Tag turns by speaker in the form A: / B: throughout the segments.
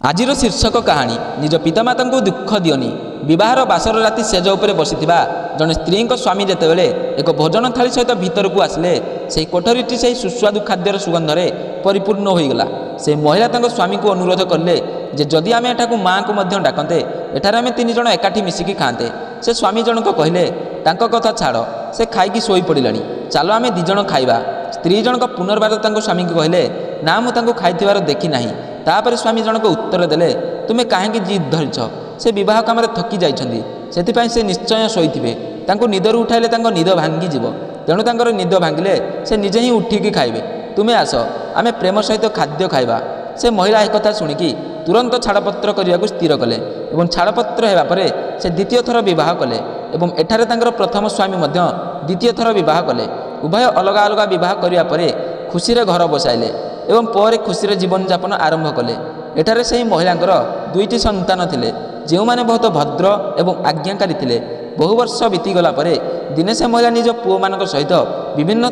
A: ଆଜିର ଶୀର୍ଷକ କାହାଣୀ ନିଜ ପିତାମାତାଙ୍କୁ ଦୁଃଖ ଦିଅନି। ବିବାହର ବାସର ରାତି ସେଜ ଉପରେ ବସିଥିବା ଜଣେ ସ୍ତ୍ରୀଙ୍କ ସ୍ୱାମୀ ଯେତେବେଳେ ଏକ ଭୋଜନ ଥାଳି ସହିତ ଭିତରକୁ ଆସିଲେ, ସେହି କୋଠରୀଟି ସେହି ସୁସ୍ୱାଦୁ ଖାଦ୍ୟର ସୁଗନ୍ଧରେ ପରିପୂର୍ଣ୍ଣ ହୋଇଗଲା। ସେ ମହିଳା ତାଙ୍କ ସ୍ୱାମୀଙ୍କୁ ଅନୁରୋଧ କଲେ ଯେ ଯଦି ଆମେ ଏଠାକୁ ମାଆଙ୍କୁ ମଧ୍ୟ ଡାକନ୍ତେ, ଏଠାରେ ଆମେ 3 ଜଣ ଏକାଠି ମିଶିକି ଖାଆନ୍ତେ। ସେ ସ୍ୱାମୀ ଜଣକ କହିଲେ, ତାଙ୍କ କଥା ଛାଡ଼, ସେ ଖାଇକି ଶୋଇପଡ଼ିଲେଣି, ଚାଲ ଆମେ 2 ଜଣ ଖାଇବା। ସ୍ତ୍ରୀ ଜଣକ ପୁନର୍ବାର ତାଙ୍କ ସ୍ୱାମୀଙ୍କୁ କହିଲେ, ନା ମୁଁ ତାଙ୍କୁ ଖାଇଥିବାର ଦେଖି ନାହିଁ। ତାପରେ ସ୍ୱାମୀ ଜଣକ ଉତ୍ତର ଦେଲେ, ତୁମେ କାହିଁକି ଜିଦ୍ ଧରିଛ? ସେ ବିବାହ କାମରେ ଥକି ଯାଇଛନ୍ତି, ସେଥିପାଇଁ ସେ ନିଶ୍ଚୟ ଶୋଇଥିବେ। ତାଙ୍କୁ ନିଦରୁ ଉଠାଇଲେ ତାଙ୍କ ନିଦ ଭାଙ୍ଗିଯିବ, ତେଣୁ ତାଙ୍କର ନିଦ ଭାଙ୍ଗିଲେ ସେ ନିଜେ ହିଁ ଉଠିକି ଖାଇବେ। ତୁମେ ଆସ, ଆମେ ପ୍ରେମ ସହିତ ଖାଦ୍ୟ ଖାଇବା। ସେ ମହିଳା ଏକଥା ଶୁଣିକି ତୁରନ୍ତ ଛାଡ଼ପତ୍ର କରିବାକୁ ସ୍ଥିର କଲେ ଏବଂ ଛାଡ଼ପତ୍ର ହେବା ପରେ ସେ ଦ୍ୱିତୀୟ ଥର ବିବାହ କଲେ ଏବଂ ଏଠାରେ ତାଙ୍କର ପ୍ରଥମ ସ୍ୱାମୀ ମଧ୍ୟ ଦ୍ୱିତୀୟ ଥର ବିବାହ କଲେ। ଉଭୟ ଅଲଗା ଅଲଗା ବିବାହ କରିବା ପରେ ଖୁସିରେ ଘର ବସାଇଲେ ଏବଂ ପରେ ଖୁସିରେ ଜୀବନଯାପନ ଆରମ୍ଭ କଲେ। ଏଠାରେ ସେହି ମହିଳାଙ୍କର 2ଟି ସନ୍ତାନ ଥିଲେ, ଯେଉଁମାନେ ବହୁତ ଭଦ୍ର ଏବଂ ଆଜ୍ଞାକାରୀ ଥିଲେ। ବହୁ ବର୍ଷ ବିତିଗଲା ପରେ ଦିନେ ସେ ମହିଳା ନିଜ ପୁଅମାନଙ୍କ ସହିତ ବିଭିନ୍ନ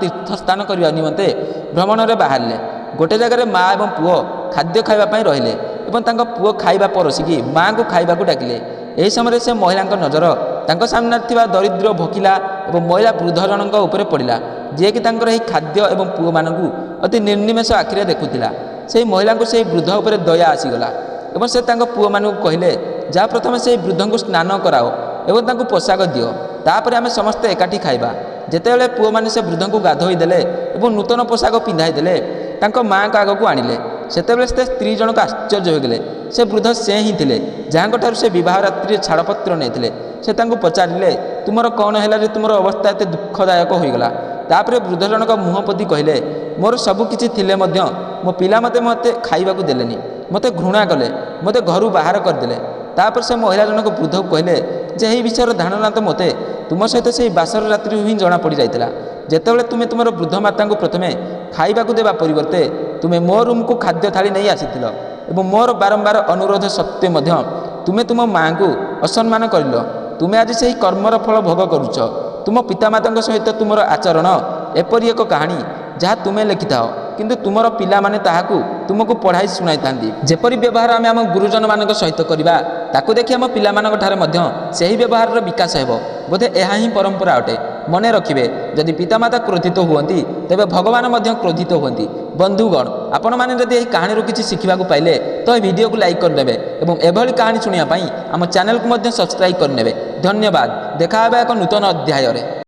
A: ତୀର୍ଥସ୍ଥାନ କରିବା ନିମନ୍ତେ ଭ୍ରମଣରେ ବାହାରିଲେ। ଗୋଟିଏ ଜାଗାରେ ମା ଏବଂ ପୁଅ ଖାଦ୍ୟ ଖାଇବା ପାଇଁ ରହିଲେ ଏବଂ ତାଙ୍କ ପୁଅ ଖାଇବା ପରସିକି ମାଆଙ୍କୁ ଖାଇବାକୁ ଡାକିଲେ। ଏହି ସମୟରେ ସେ ମହିଳାଙ୍କ ନଜର ତାଙ୍କ ସାମ୍ନାରେ ଥିବା ଦରିଦ୍ର ଭୋକିଲା ଏବଂ ମହିଳା ବୃଦ୍ଧ ଜଣଙ୍କ ଉପରେ ପଡ଼ିଲା, ଯିଏକି ତାଙ୍କର ଏହି ଖାଦ୍ୟ ଏବଂ ପୁଅମାନଙ୍କୁ ଅତି ନିର୍ନିମେଷ ଆଖିରେ ଦେଖୁଥିଲା। ସେହି ମହିଳାଙ୍କୁ ସେହି ବୃଦ୍ଧ ଉପରେ ଦୟା ଆସିଗଲା ଏବଂ ସେ ତାଙ୍କ ପୁଅମାନଙ୍କୁ କହିଲେ, ଯାହା ପ୍ରଥମେ ସେହି ବୃଦ୍ଧଙ୍କୁ ସ୍ନାନ କରାଅ ଏବଂ ତାଙ୍କୁ ପୋଷାକ ଦିଅ, ତାପରେ ଆମେ ସମସ୍ତେ ଏକାଠି ଖାଇବା। ଯେତେବେଳେ ପୁଅମାନେ ସେ ବୃଦ୍ଧଙ୍କୁ ଗାଧୋଇ ଦେଲେ ଏବଂ ନୂତନ ପୋଷାକ ପିନ୍ଧାଇ ଦେଲେ, ତାଙ୍କ ମାଆଙ୍କ ଆଗକୁ ଆଣିଲେ, ସେତେବେଳେ ସେ ସ୍ତ୍ରୀ ଜଣକ ଆଶ୍ଚର୍ଯ୍ୟ ହୋଇଗଲେ। ସେ ବୃଦ୍ଧ ସେ ହିଁ ଥିଲେ ଯାହାଙ୍କଠାରୁ ସେ ବିବାହ ରାତ୍ରିରେ ଛାଡ଼ପତ୍ର ନେଇଥିଲେ। ସେ ତାଙ୍କୁ ପଚାରିଲେ, ତୁମର କ'ଣ ହେଲା ଯେ ତୁମର ଅବସ୍ଥା ଏତେ ଦୁଃଖଦାୟକ ହୋଇଗଲା? ତାପରେ ବୃଦ୍ଧ ଜଣକ ମୁହଁ ପୋତି କହିଲେ, ମୋର ସବୁ କିଛି ଥିଲେ ମଧ୍ୟ ମୋ ପିଲା ମୋତେ ଖାଇବାକୁ ଦେଲେନି, ମୋତେ ଘୃଣା କଲେ, ମୋତେ ଘରୁ ବାହାର କରିଦେଲେ। ତାପରେ ସେ ମହିଳା ଜଣକ ବୃଦ୍ଧକୁ କହିଲେ ଯେ ଏହି ବିଷୟର ଧାରଣା ତ ମୋତେ ତୁମ ସହିତ ସେହି ବାସର ରାତ୍ରିରୁ ହିଁ ଜଣାପଡ଼ିଯାଇଥିଲା। ଯେତେବେଳେ ତୁମେ ତୁମର ବୃଦ୍ଧ ମାତାଙ୍କୁ ପ୍ରଥମେ ଖାଇବାକୁ ଦେବା ପରିବର୍ତ୍ତେ ତୁମେ ମୋ ରୁମ୍କୁ ଖାଦ୍ୟ ଥାଳି ନେଇ ଆସିଥିଲ ଏବଂ ମୋର ବାରମ୍ବାର ଅନୁରୋଧ ସତ୍ତ୍ୱେ ମଧ୍ୟ ତୁମେ ତୁମ ମାଆଙ୍କୁ ଅସମ୍ମାନ କରିଲ। ତୁମେ ଆଜି ସେହି କର୍ମର ଫଳ ଭୋଗ କରୁଛ। ତୁମ ପିତାମାତାଙ୍କ ସହିତ ତୁମର ଆଚରଣ ଏପରି ଏକ କାହାଣୀ ଯାହା ତୁମେ ଲେଖିଥାଅ, କିନ୍ତୁ ତୁମର ପିଲାମାନେ ତାହାକୁ ତୁମକୁ ପଢ଼ାଇ ଶୁଣାଇଥାନ୍ତି। ଯେପରି ବ୍ୟବହାର ଆମେ ଆମ ଗୁରୁଜନମାନଙ୍କ ସହିତ କରିବା, ତାକୁ ଦେଖି ଆମ ପିଲାମାନଙ୍କ ଠାରେ ମଧ୍ୟ ସେହି ବ୍ୟବହାରର ବିକାଶ ହେବ। ବୋଧେ ଏହା ହିଁ ପରମ୍ପରା ଅଟେ। ମନେ ରଖିବେ, ଯଦି ପିତାମାତା କ୍ରୋଧିତ ହୁଅନ୍ତି, ତେବେ ଭଗବାନ ମଧ୍ୟ କ୍ରୋଧିତ ହୁଅନ୍ତି। ବନ୍ଧୁଗଣ, ଆପଣମାନେ ଯଦି ଏହି କାହାଣୀରୁ କିଛି ଶିଖିବାକୁ ପାଇଲେ, ତ ଏହି ଭିଡ଼ିଓକୁ ଲାଇକ୍ କରିନେବେ ଏବଂ ଏଭଳି କାହାଣୀ ଶୁଣିବା ପାଇଁ ଆମ ଚ୍ୟାନେଲକୁ ମଧ୍ୟ ସବସ୍କ୍ରାଇବ୍ କରିନେବେ। ଧନ୍ୟବାଦ। ଦେଖା ହେବା ଏକ ନୂତନ ଅଧ୍ୟାୟରେ।